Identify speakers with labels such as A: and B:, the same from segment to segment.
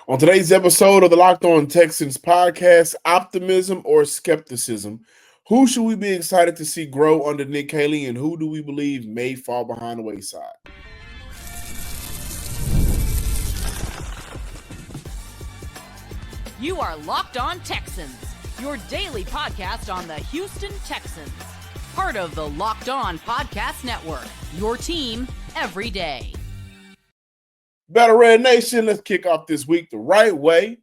A: On today's episode of the Locked On Texans podcast, Optimism or Skepticism, who should we be excited to see grow under Nick Caley, and who do we believe may fall behind the wayside?
B: You are Locked On Texans, your daily podcast on the Houston Texans. Part of the Locked On Podcast Network, your team every day.
A: Battle Red Nation, let's kick off this week the right way.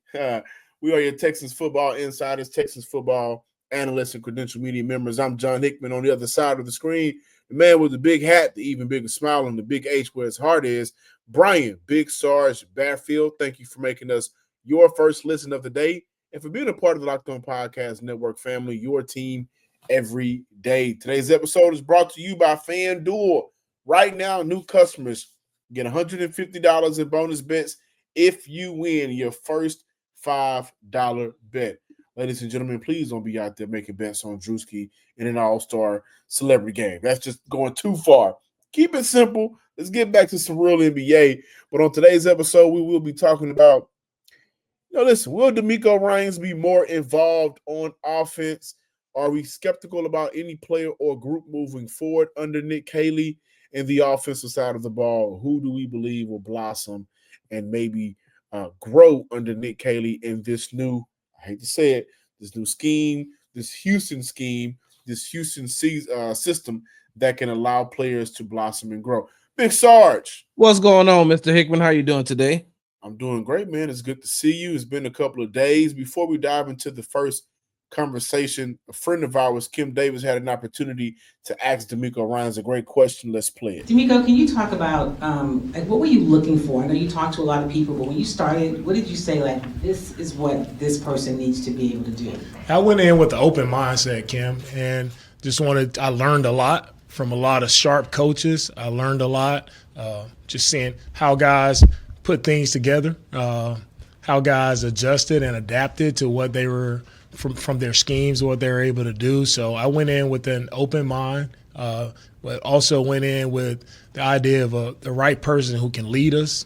A: We are your Texans football insiders, Texans football analysts, and credential media members. I'm John Hickman. On the other side of the screen, the man with the big hat, the even bigger smile, and the big H where his heart is, Brian Big Sarge Barfield. Thank you for making us your first listen of the day and for being a part of the Locked On Podcast Network family, your team every day. Today's episode is brought to you by FanDuel. Right now, new customers get $150 in bonus bets if you win your first $5 bet. Ladies and gentlemen, please don't be out there making bets on Drewski in an all-star celebrity game. That's just going too far. Keep it simple. Let's get back to some real NBA. But on today's episode, we will be talking about, will DeMeco Ryans be more involved on offense? Are we skeptical about any player or group moving forward under Nick Caley? In the offensive side of the ball, who do we believe will blossom and maybe grow under Nick Caley in this new, I hate to say it, this new scheme, this Houston scheme, this Houston system that can allow players to blossom and grow? Big Sarge.
C: What's going on, Mr. Hickman? How you doing today?
A: I'm doing great, man. It's good to see you. It's been a couple of days. Before we dive into the first conversation, a friend of ours, Kim Davis, had an opportunity to ask DeMeco Ryans a great question. Let's play it.
D: DeMeco, can you talk about what were you looking for? I know you talked to a lot of people, but when you started, what did you say, this is what this person needs to be able to do?
E: I went in with an open mindset, Kim, and I learned a lot from a lot of sharp coaches. I learned a lot just seeing how guys put things together, how guys adjusted and adapted to what they were from their schemes, what they're able to do. So I went in with an open mind, but also went in with the idea of the right person who can lead us,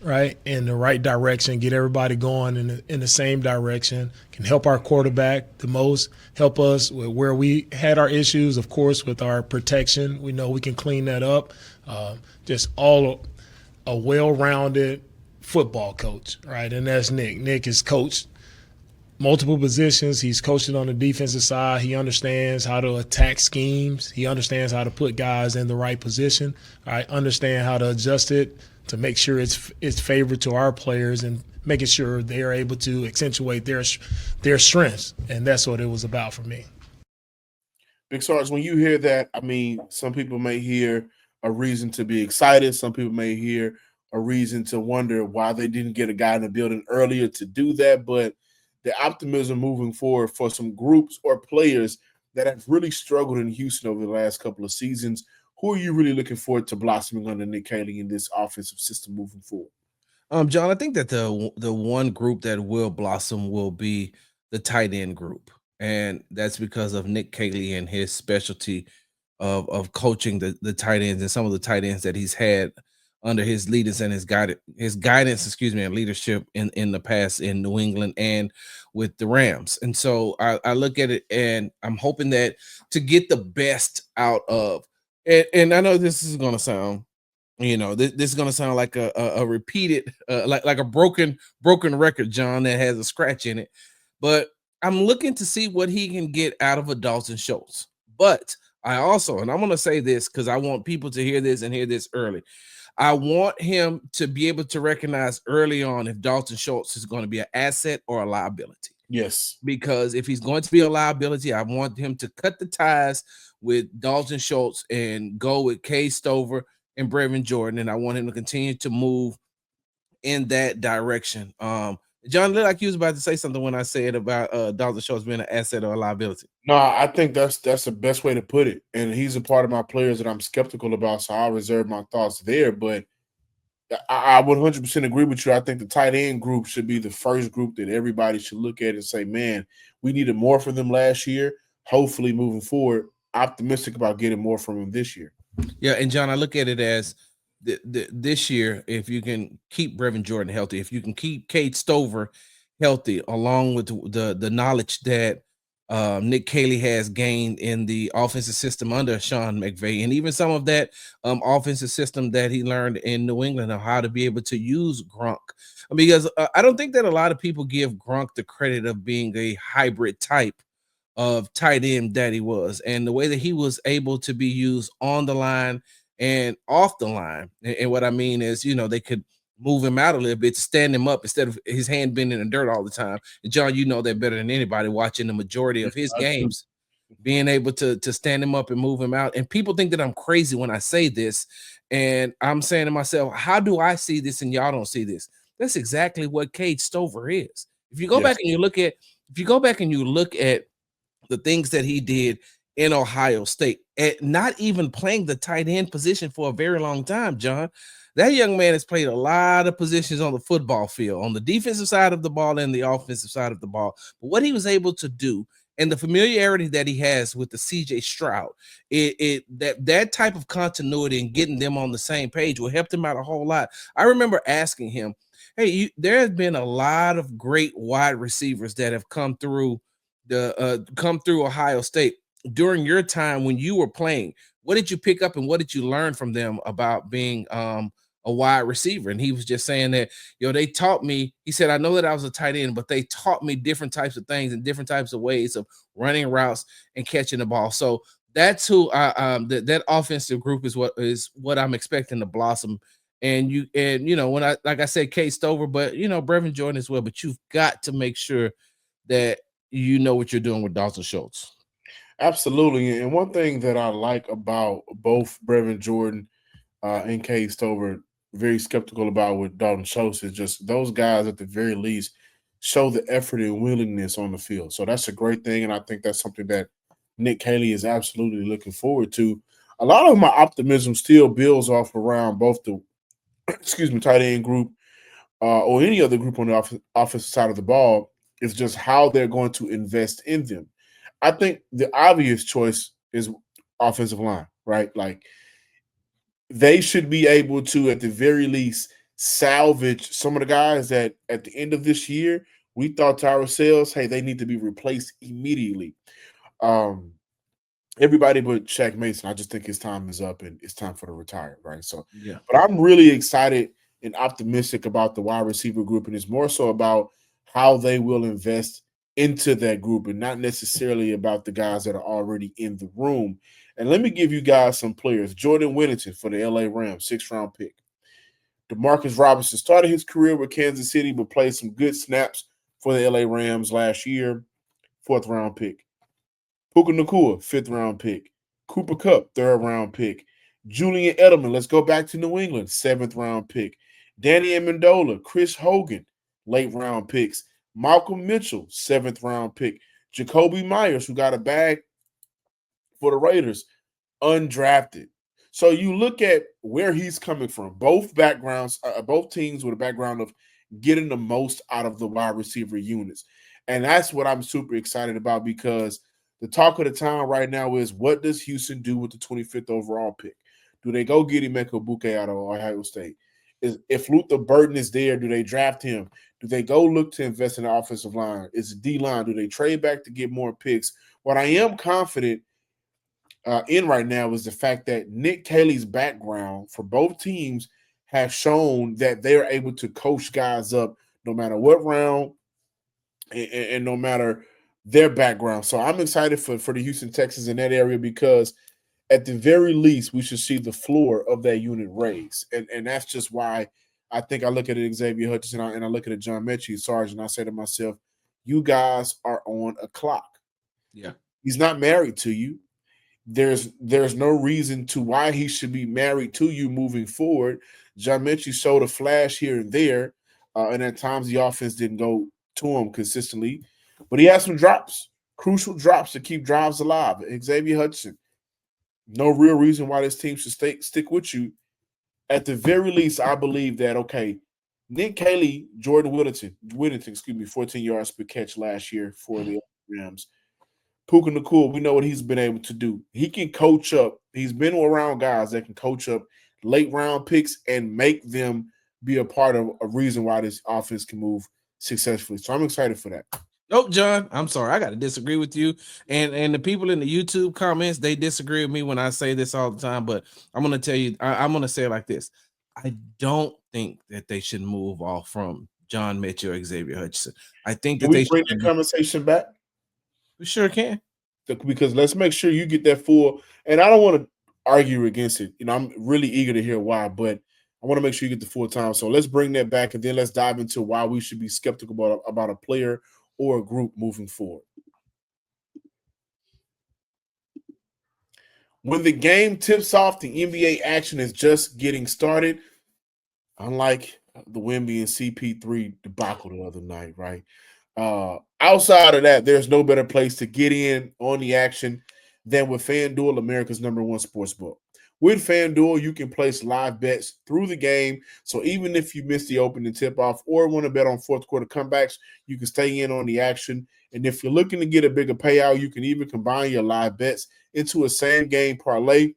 E: right, in the right direction, get everybody going in the same direction, can help our quarterback the most, help us with where we had our issues, of course, with our protection. We know we can clean that up. Just all a well-rounded football coach, right, and that's Nick. Nick has coached multiple positions. He's coaching on the defensive side. He understands how to attack schemes. He understands how to put guys in the right position. I understand how to adjust it to make sure it's favored to our players and making sure they're able to accentuate their strengths. And that's what it was about for me.
A: Big Sarge, when you hear that, I mean, some people may hear a reason to be excited. Some people may hear a reason to wonder why they didn't get a guy in the building earlier to do that. But the optimism moving forward for some groups or players that have really struggled in Houston over the last couple of seasons, who are you really looking forward to blossoming under Nick Caley in this offensive system moving forward?
C: John, I think that the one group that will blossom will be the tight end group, and that's because of Nick Caley and his specialty of coaching the tight ends and some of the tight ends that he's had under his leaders and his guidance, and leadership in the past in New England and with the Rams. And so I look at it and I'm hoping that to get the best out of, and I know this is going to sound, this is going to sound like a repeated, like a broken record, John, that has a scratch in it. But I'm looking to see what he can get out of a Dalton Schultz. But I also, and I'm going to say this because I want people to hear this and hear this early. I want him to be able to recognize early on if Dalton Schultz is going to be an asset or a liability.
A: Yes.
C: Because if he's going to be a liability, I want him to cut the ties with Dalton Schultz and go with Kay Stover and Brevin Jordan. And I want him to continue to move in that direction. John, looked like you was about to say something when I said about Dalton Schultz being an asset or a liability.
A: No, I think that's the best way to put it. And he's a part of my players that I'm skeptical about, so I'll reserve my thoughts there. But I would 100% agree with you. I think the tight end group should be the first group that everybody should look at and say, man, we needed more from them last year. Hopefully moving forward, optimistic about getting more from them this year.
C: Yeah, and John, I look at it as this year, if you can keep Brevin Jordan healthy, if you can keep Cade Stover healthy, along with the knowledge that Nick Caley has gained in the offensive system under Sean McVay, and even some of that offensive system that he learned in New England of how to be able to use Gronk. Because I don't think that a lot of people give Gronk the credit of being a hybrid type of tight end that he was, and the way that he was able to be used on the line and off the line. And what I mean is, they could move him out a little bit to stand him up instead of his hand being in the dirt all the time. And John, you know that better than anybody watching the majority of his games, being able to stand him up and move him out. And people think that I'm crazy when I say this. And I'm saying to myself, how do I see this and y'all don't see this? That's exactly what Cade Stover is. If you go back and you look at the things that he did in Ohio State, and not even playing the tight end position for a very long time, John. That young man has played a lot of positions on the football field, on the defensive side of the ball and the offensive side of the ball. But what he was able to do, and the familiarity that he has with the CJ Stroud, that type of continuity and getting them on the same page will help them out a whole lot. I remember asking him, hey, there has been a lot of great wide receivers that have come through Ohio State during your time when you were playing. What did you pick up and what did you learn from them about being a wide receiver? And he was just saying that, they taught me, he said, I know that I was a tight end, but they taught me different types of things and different types of ways of running routes and catching the ball. So that's who that offensive group is what I'm expecting to blossom. And when like I said, Cade Stover, but Brevin Jordan as well, but you've got to make sure that you know what you're doing with Dalton Schultz.
A: Absolutely. And one thing that I like about both Brevin Jordan and Cade Stover, very skeptical about with Dalton Schultz, is just those guys at the very least show the effort and willingness on the field. So that's a great thing. And I think that's something that Nick Caley is absolutely looking forward to. A lot of my optimism still builds off around both the tight end group or any other group on the offensive side of the ball. Is just how they're going to invest in them. I think the obvious choice is offensive line, right? Like they should be able to, at the very least, salvage some of the guys that at the end of this year, we thought to ourselves, hey, they need to be replaced immediately. Everybody but Shaq Mason, I just think his time is up and it's time for the retire, right? So,
C: yeah.
A: But I'm really excited and optimistic about the wide receiver group, and it's more so about how they will invest into that group and not necessarily about the guys that are already in the room. And let me give you guys some players. Jordan Whittington for the LA Rams, 6th-round pick. Demarcus Robinson started his career with Kansas City but played some good snaps for the LA Rams last year, 4th-round pick. Puka Nacua, 5th-round pick. Cooper Kupp, 3rd-round pick. Julian Edelman, let's go back to New England, 7th-round pick. Danny Amendola, Chris Hogan, late-round picks. Malcolm Mitchell, 7th-round pick. Jacoby Myers, who got a bag for the Raiders, undrafted. So you look at where he's coming from. Both backgrounds, both teams with a background of getting the most out of the wide receiver units. And that's what I'm super excited about, because the talk of the town right now is, what does Houston do with the 25th overall pick? Do they go get Emeka Buke out of Ohio State? If Luther Burden is there, do they draft him? Do they go look to invest in the offensive line? Is it D-line? Do they trade back to get more picks? What I am confident in right now is the fact that Nick Caley's background for both teams has shown that they're able to coach guys up no matter what round and no matter their background. So I'm excited for the Houston Texans in that area, because at the very least, we should see the floor of that unit raise. And that's just why I think I look at it, Xavier Hutchinson, and I look at it, John Mechie, Sarge, and I say to myself, you guys are on a clock.
C: Yeah.
A: He's not married to you. There's no reason to why he should be married to you moving forward. John Mechie showed a flash here and there, and at times the offense didn't go to him consistently. But he has some drops, crucial drops to keep drives alive. Xavier Hutchinson, no real reason why this team should stick with you. At the very least, I believe that, okay, Nick Caley, Jordan Whittington, 14 yards per catch last year for the Rams. Puka Nacua, we know what he's been able to do. He can coach up. He's been around guys that can coach up late round picks and make them be a part of a reason why this offense can move successfully. So I'm excited for that.
C: Nope, John, I'm sorry. I got to disagree with you. And the people in the YouTube comments, they disagree with me when I say this all the time. But I'm going to tell you, I'm going to say it like this. I don't think that they should move off from John Mitchell or Xavier Hutchinson. I think that
A: Can we
C: they
A: bring
C: should.
A: that conversation back?
C: We sure can.
A: Because let's make sure you get that full. And I don't want to argue against it. I'm really eager to hear why, but I want to make sure you get the full time. So let's bring that back, and then let's dive into why we should be skeptical about a player or a group moving forward. When the game tips off, the NBA action is just getting started. Unlike the Wemby and CP3 debacle the other night, right? Outside of that, there's no better place to get in on the action than with FanDuel, America's #1 sportsbook. With FanDuel, you can place live bets through the game. So even if you miss the opening tip-off or want to bet on fourth quarter comebacks, you can stay in on the action. And if you're looking to get a bigger payout, you can even combine your live bets into a same-game parlay.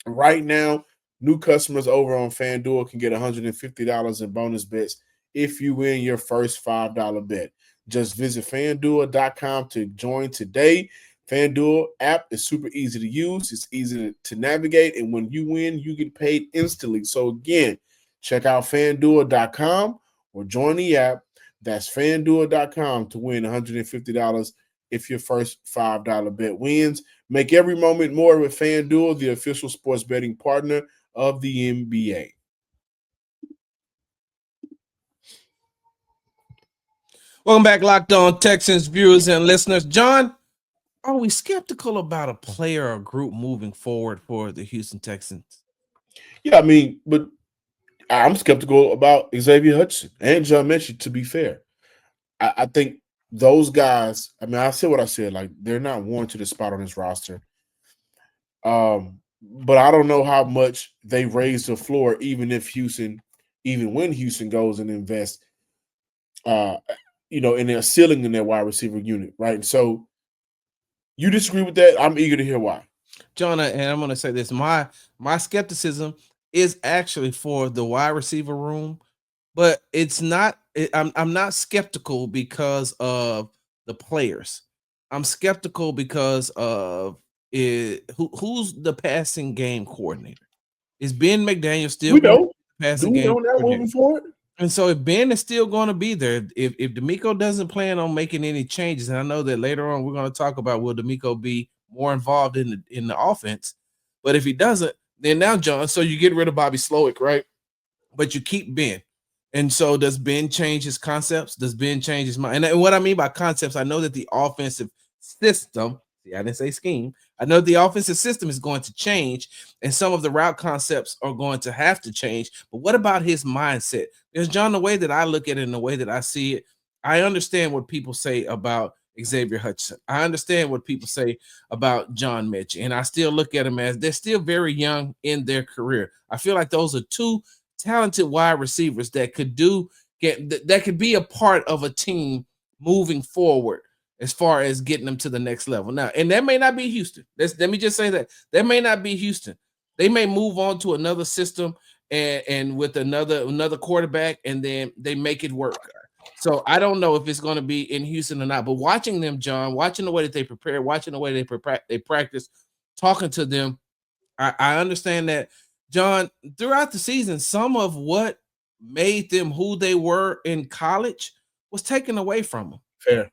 A: Right now, new customers over on FanDuel can get $150 in bonus bets if you win your first $5 bet. Just visit FanDuel.com to join today. FanDuel app is super easy to use. It's easy to navigate. And when you win, you get paid instantly. So again, check out FanDuel.com or join the app. That's FanDuel.com to win $150 if your first $5 bet wins. Make every moment more with FanDuel, the official sports betting partner of the NBA.
C: Welcome back, Locked On Texans viewers and listeners. John, are we skeptical about a player or group moving forward for the Houston Texans?
A: Yeah, but I'm skeptical about Xavier Hutchinson and John Mitchell, to be fair. I think those guys, I said what I said, like they're not warranted a spot on this roster. But I don't know how much they raise the floor, even when Houston goes and invests, in their ceiling in their wide receiver unit, right? So you disagree with that? I'm eager to hear why.
C: John, and I'm going to say this. My skepticism is actually for the wide receiver room, but it's not. I'm not skeptical because of the players. I'm skeptical because of who's the passing game coordinator. Is Ben McDaniel still passing game
A: that moving forward?
C: And so if Ben is still going to be there, if DeMeco doesn't plan on making any changes, and I know that later on we're going to talk about will DeMeco be more involved in the offense, but if he doesn't, then now, John, so you get rid of Bobby Slowick, right? But you keep Ben. And so does Ben change his concepts? Does Ben change his mind? And what I mean by concepts, I know that the offensive system, I didn't say scheme, I know the offensive system is going to change, and some of the route concepts are going to have to change. But what about his mindset? There's, John, the way that I look at it and the way that I see it, I understand what people say about Xavier Hutchinson. I understand what people say about John Mitchell, and I still look at them as they're still very young in their career. I feel like those are two talented wide receivers that could be a part of a team moving forward as far as getting them to the next level. Now, and that may not be Houston. Let me just say that may not be Houston. They may move on to another system and with another quarterback, and then they make it work. So I don't know if it's going to be in Houston or not, but watching them, John, watching the way that they prepare, watching the way they practice, talking to them, I understand that, John, throughout the season, some of what made them who they were in college was taken away from them.
A: Fair.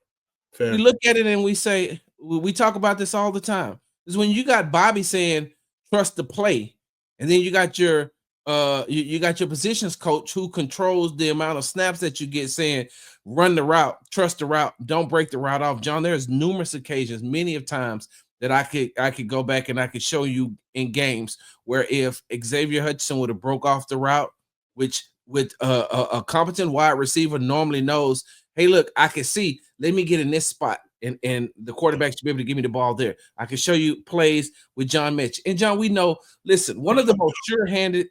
C: We look at it and we say, we talk about this all the time. Is when you got Bobby saying, trust the play, and then you got your positions coach who controls the amount of snaps that you get saying, run the route, trust the route, don't break the route off. John, there's numerous occasions, many of times that I could go back and I could show you in games where if Xavier Hutchinson would have broke off the route, which with a competent wide receiver normally knows, hey, look, I can see, let me get in this spot, and the quarterback should be able to give me the ball there. I can show you plays with John Mitchell. And John, we know, listen, one of the most sure-handed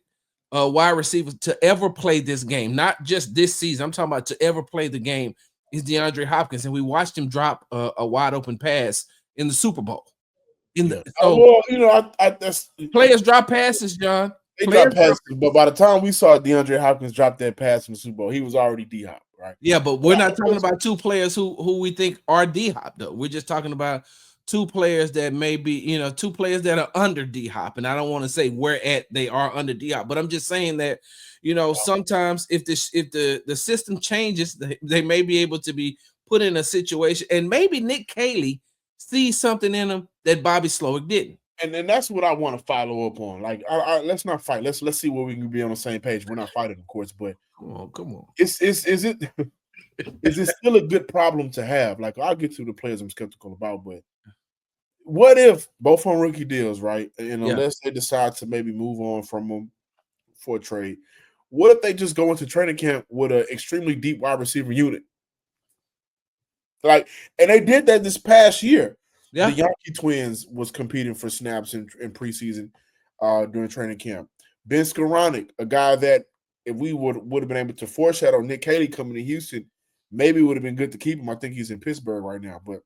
C: wide receivers to ever play this game, not just this season, I'm talking about to ever play the game, is DeAndre Hopkins. And we watched him drop a wide open pass in the Super Bowl. Players drop passes, John.
A: He dropped passes, but by the time we saw DeAndre Hopkins drop that pass in the Super Bowl, he was already D-Hop, right?
C: Yeah, but we're not talking about two players who we think are D-Hop, though. We're just talking about two players that may be, two players that are under D-Hop. And I don't want to say where they are under D-Hop, but I'm just saying that, sometimes if the system changes, they may be able to be put in a situation, and maybe Nick Caley sees something in him that Bobby Slowick didn't.
A: And that's what I want to follow up on. Like, let's not fight. Let's see where we can be on the same page. We're not fighting, of course, but
C: come on.
A: Is it still a good problem to have? Like, I'll get to the players I'm skeptical about, but what if both on rookie deals, right? And unless they decide to maybe move on from them for a trade, what if they just go into training camp with an extremely deep wide receiver unit? Like, and they did that this past year.
C: Yeah.
A: The Yankee Twins was competing for snaps in preseason during training camp. Ben Skoranek, a guy that if we would have been able to foreshadow Nick Caley coming to Houston, maybe it would have been good to keep him. I think he's in Pittsburgh right now. But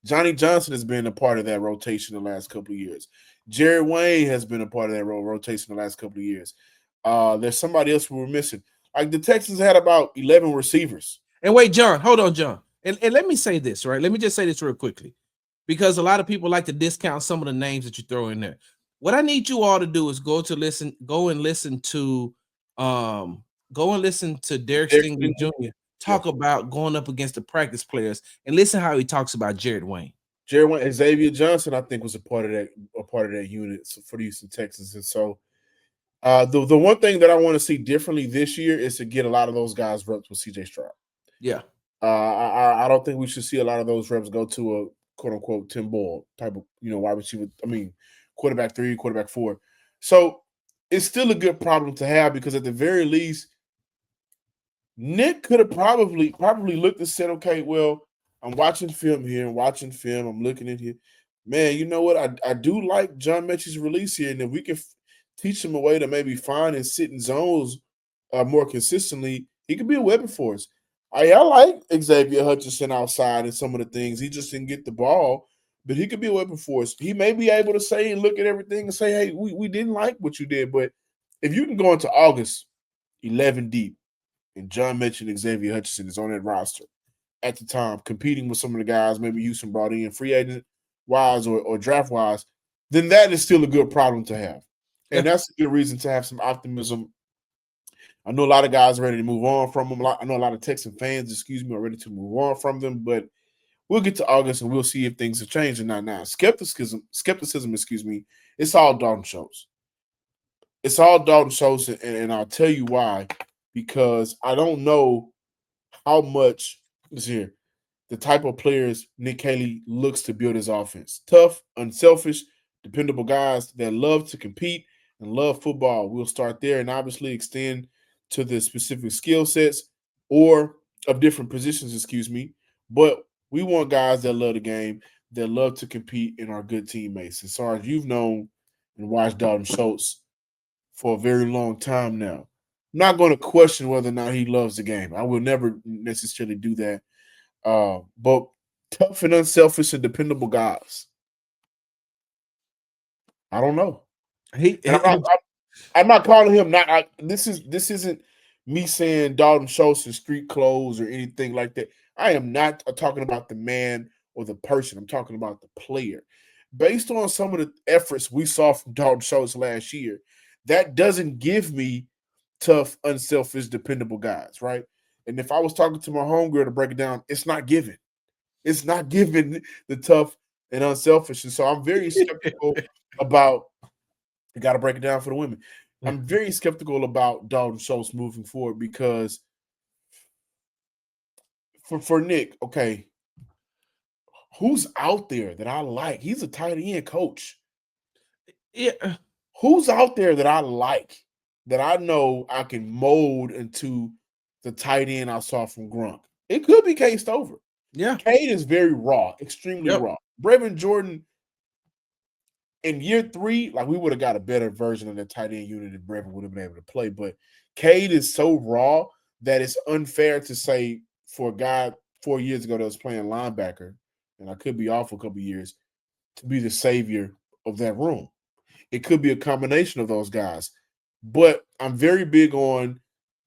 A: Johnny Johnson has been a part of that rotation the last couple of years. Jared Wayne has been a part of that rotation the last couple of years. There's somebody else we were missing. Like, the Texans had about 11 receivers.
C: And wait, John, hold on, John. And let me say this, right? Let me just say this real quickly, because a lot of people like to discount some of the names that you throw in there. What I need you all to do is go and listen to Derek Stingley Jr. talk about going up against the practice players, and listen how he talks about Jared Wayne.
A: Xavier Johnson, I think, was a part of that unit for the Houston Texans. And so the one thing that I want to see differently this year is to get a lot of those guys reps with CJ Stroud.
C: Yeah.
A: I don't think we should see a lot of those reps go to a quote unquote Tim Boyle type of wide receiver. I mean, quarterback 3, quarterback 4. So it's still a good problem to have, because at the very least, Nick could have probably looked and said, okay, well, I'm watching film here, I'm looking at here. Man, you know what? I do like John Mechie's release here, and if we can teach him a way to maybe find and sit in zones more consistently, he could be a weapon for us. I like Xavier Hutchinson outside and some of the things. He just didn't get the ball, but he could be a weapon for us. He may be able to say and look at everything and say, hey, we didn't like what you did. But if you can go into August 11 deep and John Mechie and Xavier Hutchinson is on that roster at the time, competing with some of the guys maybe Houston brought in free agent-wise or draft-wise, then that is still a good problem to have. And that's a good reason to have some optimism. I know a lot of guys are ready to move on from them. I know a lot of Texan fans, are ready to move on from them. But we'll get to August and we'll see if things have changed or not now. Skepticism, it's all Dalton Schultz. It's all Dalton Schultz, and I'll tell you why. Because I don't know how much the type of players Nick Caley looks to build his offense. Tough, unselfish, dependable guys that love to compete and love football. We'll start there and obviously extend to the specific skill sets or of different positions, But we want guys that love the game, that love to compete, and are good teammates. And Sarge, you've known and watched Dalton Schultz for a very long time now. I'm not going to question whether or not he loves the game. I will never necessarily do that. But tough and unselfish and dependable guys. I don't know. I'm not calling him not. This isn't me saying Dalton Schultz in street clothes or anything like that. I am not talking about the man or the person. I'm talking about the player. Based on some of the efforts we saw from Dalton Schultz last year, that doesn't give me tough, unselfish, dependable guys, right? And if I was talking to my homegirl to break it down, it's not given. It's not given the tough and unselfish. And so I'm very skeptical about – you got to break it down for the women. I'm very skeptical about Dalton Schultz moving forward because for Nick, okay, who's out there that I like? He's a tight end coach.
C: Yeah.
A: Who's out there that I like, that I know I can mold into the tight end I saw from Gronk? It could be Cade Stover.
C: Yeah.
A: Cade is very raw, extremely raw. Brevin Jordan, in year 3, like, we would have got a better version of the tight end unit if Brevin would have been able to play. But Cade is so raw that it's unfair to say for a guy 4 years ago that was playing linebacker, and I could be off for a couple of years, to be the savior of that room. It could be a combination of those guys. But I'm very big on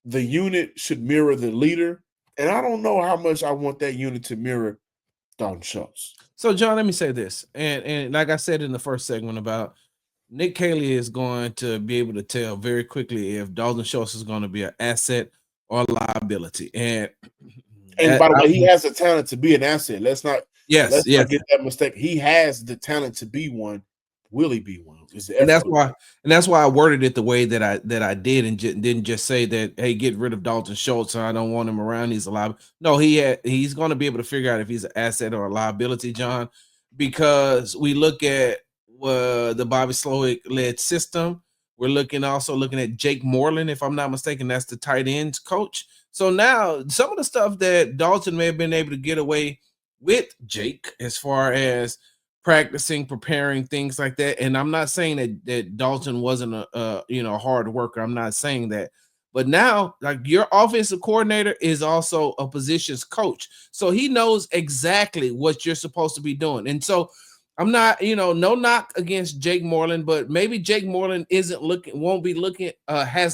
A: the unit should mirror the leader. And I don't know how much I want that unit to mirror Dalton Schultz.
C: So, John, let me say this. And like I said in the first segment about Nick Caley is going to be able to tell very quickly if Dalton Schultz is going to be an asset or a liability. And
A: by the way, he has the talent to be an asset. Let's not get that mistake. He has the talent to be one. Will he be one?
C: And that's why I worded it the way that I did, and didn't just say that, hey, get rid of Dalton Schultz. I don't want him around. He's a liability. No, he's going to be able to figure out if he's an asset or a liability, John, because we look at the Bobby Slowick led system. We're also looking at Jake Moreland, if I'm not mistaken. That's the tight ends coach. So now some of the stuff that Dalton may have been able to get away with Jake as far as practicing, preparing, things like that. And I'm not saying that Dalton wasn't a hard worker. I'm not saying that. But now, like, your offensive coordinator is also a positions coach. So he knows exactly what you're supposed to be doing. And so I'm not, no knock against Jake Moreland, but maybe Jake Moreland has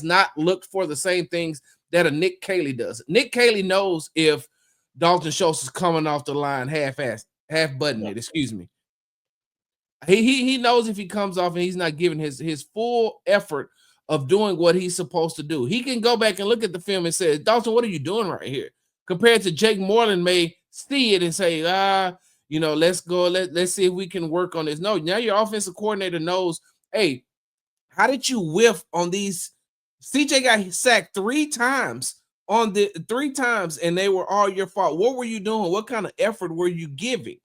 C: not looked for the same things that a Nick Caley does. Nick Caley knows if Dalton Schultz is coming off the line half-buttoned, excuse me. He knows if he comes off and he's not giving his full effort of doing what he's supposed to do. He can go back and look at the film and say, Dalton, what are you doing right here? Compared to Jake Moreland may see it and say, let's go. Let's see if we can work on this. No, now your offensive coordinator knows, hey, how did you whiff on these? CJ got sacked 3 times and they were all your fault. What were you doing? What kind of effort were you giving?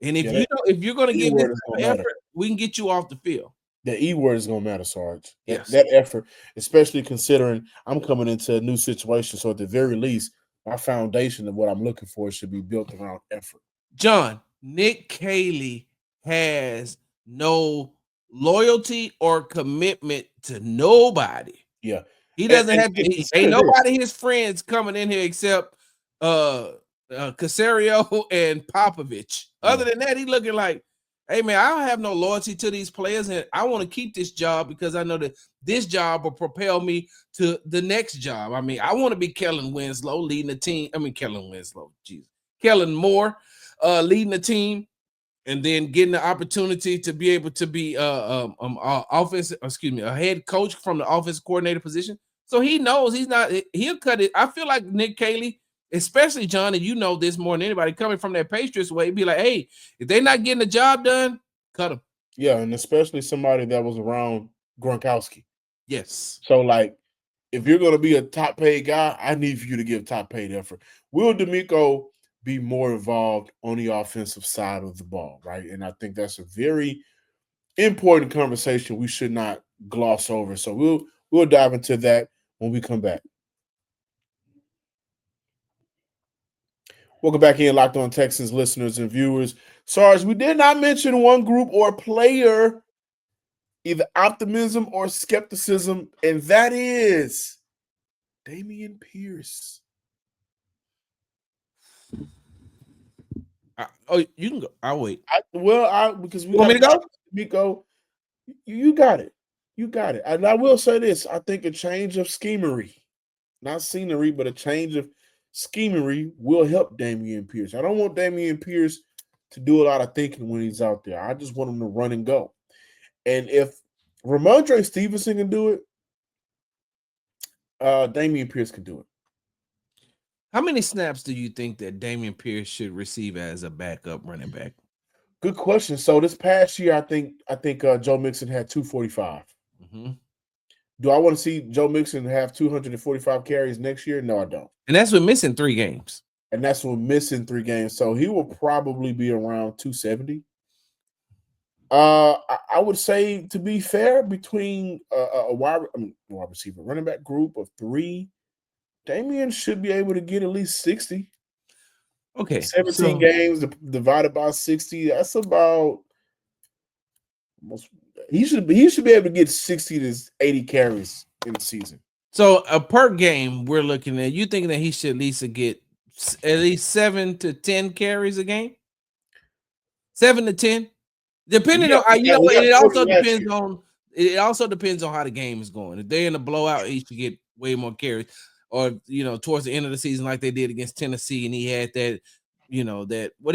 C: And if you're going to give this effort, we can get you off the field.
A: The E word is going to matter, Sarge.
C: Yes.
A: That effort, especially considering I'm coming into a new situation. So at the very least, my foundation of what I'm looking for should be built around effort.
C: John, Nick Caley has no loyalty or commitment to nobody.
A: Yeah.
C: He doesn't ain't nobody his friends coming in here except Casario and Popovich. Other than that, he's looking like, hey, man, I don't have no loyalty to these players, and I want to keep this job because I know that this job will propel me to the next job. I mean, I want to be Kellen Winslow leading the team. Kellen Moore leading the team, and then getting the opportunity to be able to be a head coach from the offensive coordinator position. So he knows he'll cut it. I feel like Nick Caley, especially John, and you know this more than anybody, coming from that Patriots way, be like, hey, if they're not getting the job done, cut them.
A: Yeah, and especially somebody that was around Gronkowski.
C: Yes.
A: So, like, if you're going to be a top-paid guy, I need for you to give top-paid effort. Will DeMeco be more involved on the offensive side of the ball, right? And I think that's a very important conversation we should not gloss over. So we'll dive into that when we come back. Welcome back in, Locked On Texans listeners and viewers. Sarge, we did not mention one group or player, either optimism or skepticism, and that is Dameon Pierce.
C: You can go. I'll wait.
A: Because we
C: want me to go?
A: DeMeco, you got it. You got it. And I will say this. I think a change of schemery, not scenery, but a change of schemery will help Dameon Pierce. I don't want Dameon Pierce to do a lot of thinking when he's out there. I just want him to run and go. And if Ramondre Stevenson can do it, Dameon Pierce can do it.
C: How many snaps do you think that Dameon Pierce should receive as a backup running back?
A: Good question. So this past year, I think Joe Mixon had 245.
C: Mm-hmm.
A: Do I want to see Joe Mixon have 245 carries next year? No, I don't.
C: And that's with missing 3 games.
A: So he will probably be around 270. I would say, to be fair, between a wide receiver running back group of 3, Dameon should be able to get at least 60.
C: Okay.
A: 17 games divided by 60. That's about almost. He should be able to get 60 to 80 carries in the season.
C: So per game, we're looking at, you thinking that he should get at least 7 to 10 carries a game? 7 to 10? Depending on, it also depends on it also depends on how the game is going. If they're in a blowout, he should get way more carries. Or, towards the end of the season, like they did against Tennessee, and he had that, he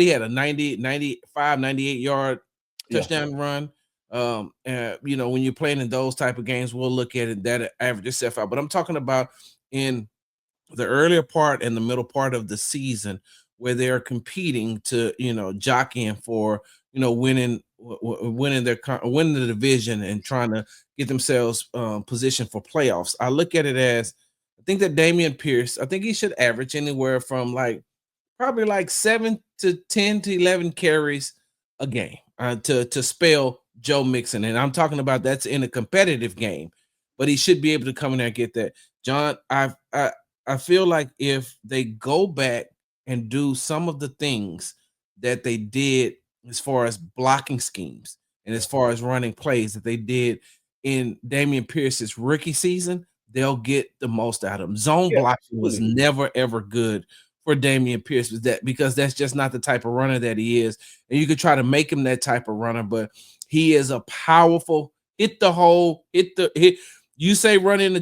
C: had a 95, 98-yard touchdown run. When you're playing in those type of games, we'll look at it, that average itself out. But I'm talking about in the earlier part and the middle part of the season where they're competing to, jockeying for, winning the division and trying to get themselves positioned for playoffs. I look at it as, I think that Dameon Pierce, I think he should average anywhere from probably 7 to 10 to 11 carries a game to spell Joe Mixon. And I'm talking about that's in a competitive game, but he should be able to come in there and get that. John, I feel like if they go back and do some of the things that they did as far as blocking schemes and as far as running plays that they did in Dameon Pierce's rookie season, they'll get the most out of him. Zone blocking was never, ever good for Dameon Pierce, because that's just not the type of runner that he is. And you could try to make him that type of runner, but he is a powerful hit the hole, hit. You say run in the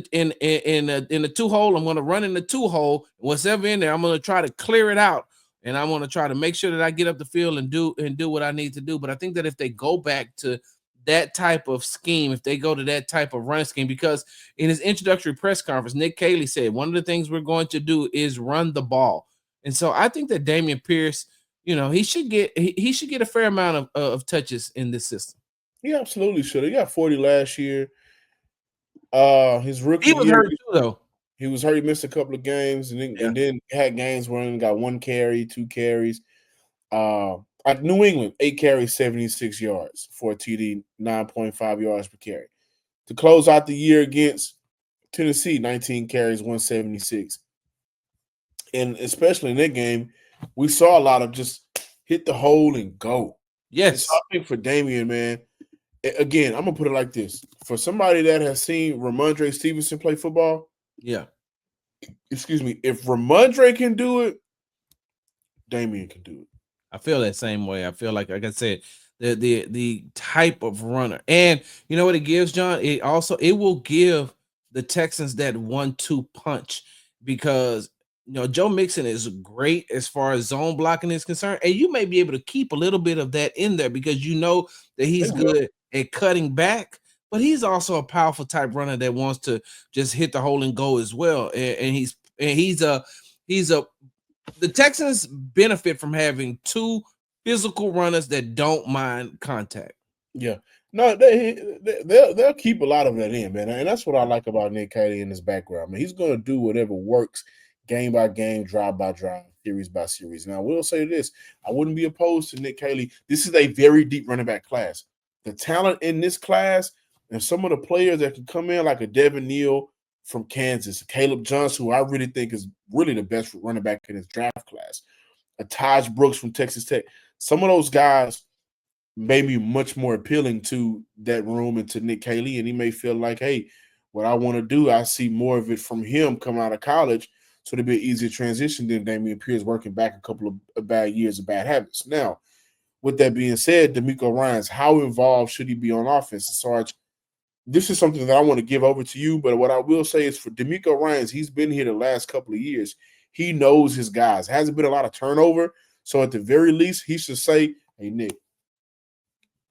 C: 2-hole, I'm going to run in the 2-hole. Whatever in there, I'm going to try to clear it out, and I'm going to try to make sure that I get up the field and do what I need to do. But I think that if they go back to that type of scheme, if they go to that type of run scheme, because in his introductory press conference, Nick Caley said one of the things we're going to do is run the ball. And so I think that Dameon Pierce, he should get a fair amount of touches in this system.
A: He absolutely should. He got 40 last year. His rookie
C: he was
A: year,
C: hurt too, though.
A: He was hurt. He missed a couple of games, and then had games where he got 1 carry, 2 carries. At New England, 8 carries, 76 yards for a TD, 9.5 yards per carry. To close out the year against Tennessee, 19 carries, 176. And especially in that game, we saw a lot of just hit the hole and go.
C: Yes.
A: I think for Dameon, man, again, I'm going to put it like this. For somebody that has seen Ramondre Stevenson play football, if Ramondre can do it, Dameon can do it.
C: I feel that same way. I feel like I said, the type of runner. And you know what it gives, John? It will give the Texans that 1-2 punch, because Joe Mixon is great as far as zone blocking is concerned, and you may be able to keep a little bit of that in there because that he's good at cutting back, but he's also a powerful type runner that wants to just hit the hole and go as well. And the Texans benefit from having 2 physical runners that don't mind contact.
A: Yeah. No, they'll keep a lot of that in, man. And that's what I like about Nick Caley in his background. I mean, he's going to do whatever works game by game, drive by drive, series by series. Now, I will say this. I wouldn't be opposed to Nick Caley. This is a very deep running back class. The talent in this class and some of the players that can come in, like a Devin Neal from Kansas, Caleb Johnson, who I really think is really the best running back in his draft class, a Taj Brooks from Texas Tech. Some of those guys may be much more appealing to that room and to Nick Caley, and he may feel like, hey, what I want to do, I see more of it from him coming out of college, so it'll be an easier transition than Dameon Pierce working back a couple of bad years of bad habits. Now, with that being said, DeMeco Ryans, how involved should he be on offense? Sarge, this is something that I want to give over to you, but what I will say is for DeMeco Ryans, he's been here the last couple of years. He knows his guys. Hasn't been a lot of turnover, so at the very least, he should say, hey, Nick,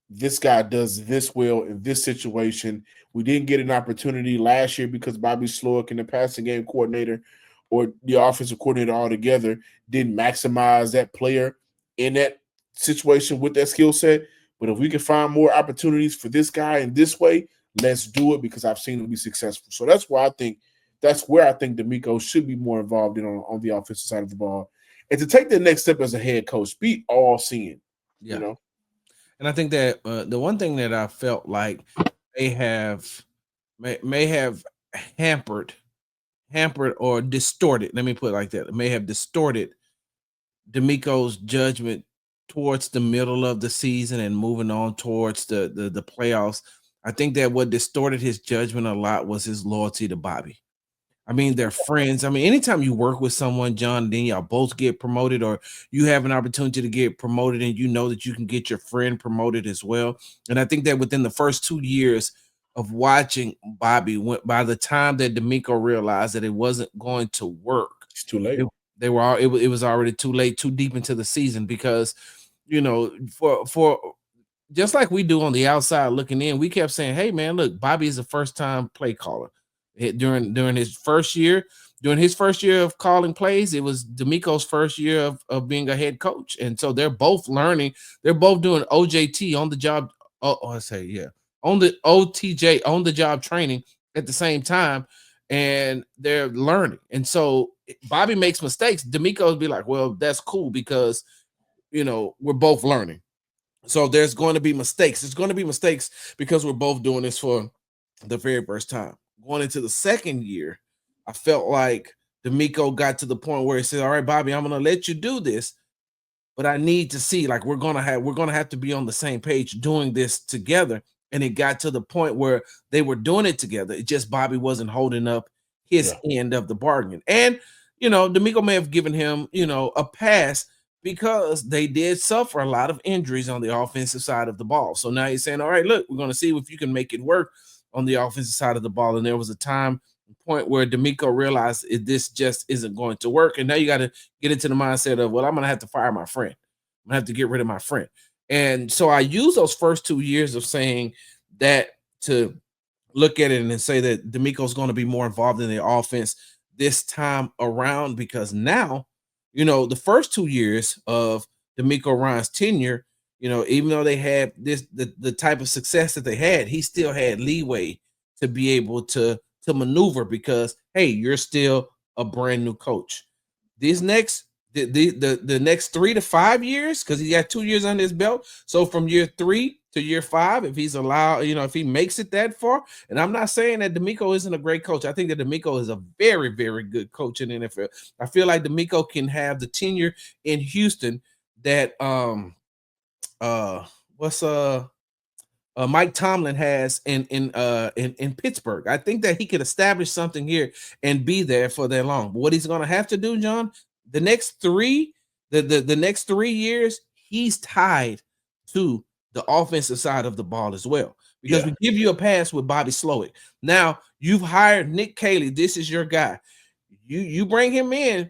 A: this guy does this well in this situation. We didn't get an opportunity last year because Bobby Slowick and the passing game coordinator or the offensive coordinator altogether didn't maximize that player in that situation with that skill set. But if we can find more opportunities for this guy in this way, let's do it, because I've seen him be successful. So that's where I think DeMeco should be more involved in on the offensive side of the ball. And to take the next step as a head coach, be all-seeing,
C: And I think that the one thing that I felt like they may have hampered or distorted, let me put it like that, may have distorted DeMeco's judgment towards the middle of the season and moving on towards the playoffs. I think that what distorted his judgment a lot was his loyalty to Bobby. I mean, they're friends. I mean, anytime you work with someone, John, then y'all both get promoted, or you have an opportunity to get promoted and you know that you can get your friend promoted as well. And I think that within the first 2 years of watching Bobby by the time that DeMeco realized that it wasn't going to work.
A: It's too late.
C: It was already too late, too deep into the season, because for just like we do on the outside looking in, we kept saying, hey man, look, Bobby is a first-time play caller. During his first year of calling plays, it was DeMeco's first year of being a head coach. And so they're both learning. They're both doing OJT, on the job. On the OTJ, on the job training at the same time. And they're learning. And so Bobby makes mistakes. DeMeco would be like, well, that's cool, because, we're both learning. So there's going to be mistakes. There's going to be mistakes because we're both doing this for the very first time. Going into the second year, I felt like DeMeco got to the point where he said, all right, Bobby, I'm going to let you do this, but I need to see, like, we're going to have to be on the same page doing this together. And it got to the point where they were doing it together. It just Bobby wasn't holding up his end of the bargain. And, DeMeco may have given him, a pass, because they did suffer a lot of injuries on the offensive side of the ball. So now he's saying, all right, look, we're going to see if you can make it work on the offensive side of the ball. And there was a point where DeMeco realized this just isn't going to work. And now you got to get into the mindset of, well, I'm going to have to fire my friend. I'm going to have to get rid of my friend. And so I use those first 2 years of saying that to look at it and say that DeMeco's going to be more involved in the offense this time around, because now, the first 2 years of DeMeco Ryans' tenure, even though they had the type of success that they had, he still had leeway to be able to maneuver, because, hey, you're still a brand new coach. The next 3 to 5 years, because he got 2 years under his belt. So from year 3 to year 5, if he's allowed, if he makes it that far, and I'm not saying that DeMeco isn't a great coach. I think that DeMeco is a very, very good coach in the NFL. I feel like DeMeco can have the tenure in Houston that Mike Tomlin has in Pittsburgh. I think that he could establish something here and be there for that long. But what he's going to have to do, John, the next 3 years, he's tied to the offensive side of the ball as well, because we give you a pass with Bobby Slowick. Now you've hired Nick Caley. This is your guy. You bring him in.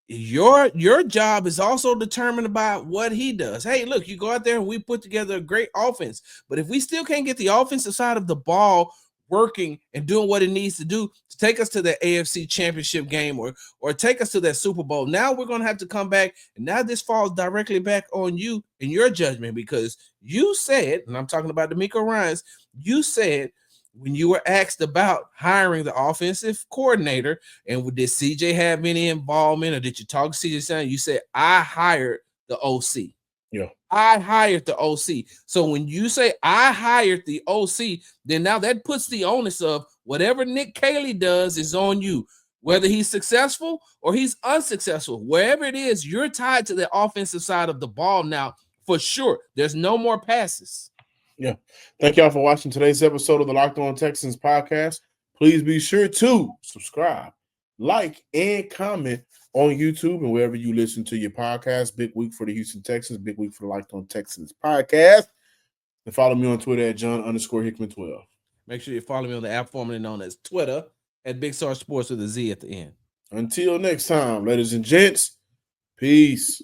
C: Your job is also determined by what he does. Hey, look, you go out there and we put together a great offense, but if we still can't get the offensive side of the ball working and doing what it needs to do to take us to the AFC Championship game or take us to that Super Bowl, now we're going to have to come back, and now this falls directly back on you and your judgment, because you said, and I'm talking about DeMeco Ryans, you said when you were asked about hiring the offensive coordinator, and did CJ have any involvement, or did you talk to CJ? You said, I hired the OC.
A: Yeah.
C: I hired the OC. So when you say I hired the OC, then now that puts the onus of whatever Nick Caley does is on you, whether he's successful or he's unsuccessful. Wherever it is, you're tied to the offensive side of the ball now for sure. There's no more passes.
A: Yeah. Thank y'all for watching today's episode of the Locked On Texans podcast. Please be sure to subscribe, like, and comment on YouTube and wherever you listen to your podcast. Big week for the Houston Texans. Big week for the Locked On Texans podcast. And follow me on Twitter at John_Hickman12.
C: Make sure you follow me on the app formerly known as Twitter at Big Star Sports with a Z at the end.
A: Until next time, ladies and gents, peace.